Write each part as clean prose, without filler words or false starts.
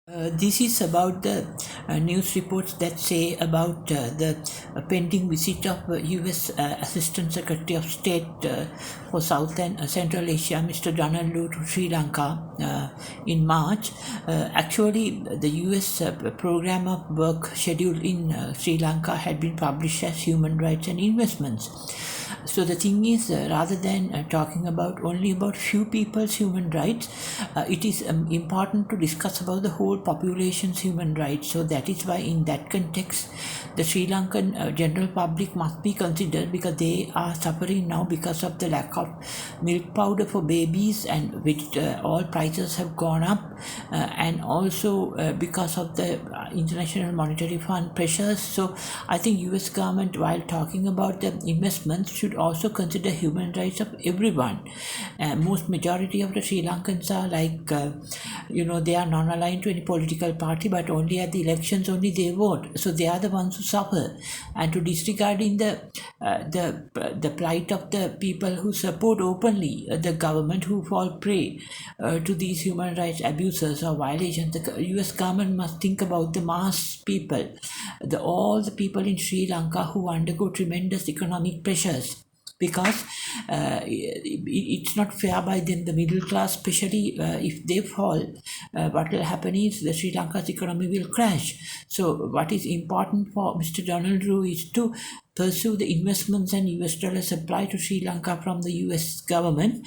This is about the news reports that say about the pending visit of U.S. Assistant Secretary of State for South and Central Asia, Mr. Donald Lu, to Sri Lanka in March. Actually, the U.S. program of work schedule in Sri Lanka had been published as Human Rights and Investments. So the thing is, rather than talking about only about few people's human rights, it is important to discuss about the whole population's human rights. So that is why in that context, the Sri Lankan general public must be considered, because they are suffering now because of the lack of milk powder for babies, and which all prices have gone up, and also because of the International Monetary Fund pressures. So I think US government, while talking about the investments, should also consider human rights of everyone. Most majority of the Sri Lankans are like, they are non-aligned to any political party, but only at the elections only they vote. So they are the ones who suffer. And to disregarding the plight of the people who support openly the government, who fall prey to these human rights abuses or violations, the US government must think about the mass people, all the people in Sri Lanka who undergo tremendous economic pressures, because it's not fair by them, the middle class especially. If they fall, what will happen is the Sri Lanka's economy will crash. So what is important for Mr. Donald Trump is to pursue the investments and US dollar supply to Sri Lanka from the US government,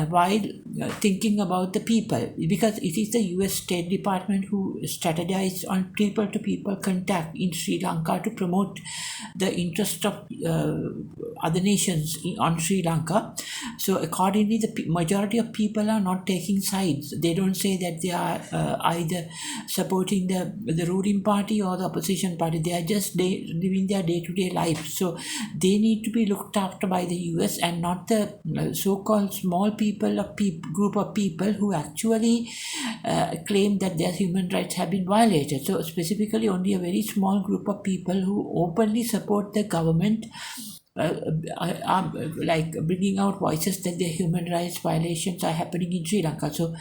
while thinking about the people, because it is the US State Department who strategizes on people to people contact in Sri Lanka to promote the interest of other nations on Sri Lanka. So accordingly, the majority of people are not taking sides. They don't say that they are either supporting the ruling party or the opposition party. They are just living their day-to-day life. So they need to be looked after by the US, and not the so-called small people of group of people who actually claim that their human rights have been violated. So specifically, only a very small group of people who openly support the government are like bringing out voices that the human rights violations are happening in Sri Lanka. So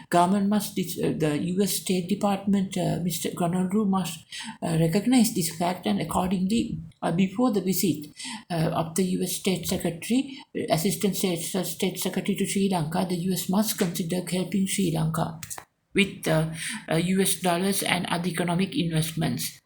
government must, the US State Department, Mr. Gonalru must recognize this fact, and accordingly, before the visit of the US State Secretary, Assistant State Secretary to Sri Lanka, the US must consider helping Sri Lanka with US dollars and other economic investments.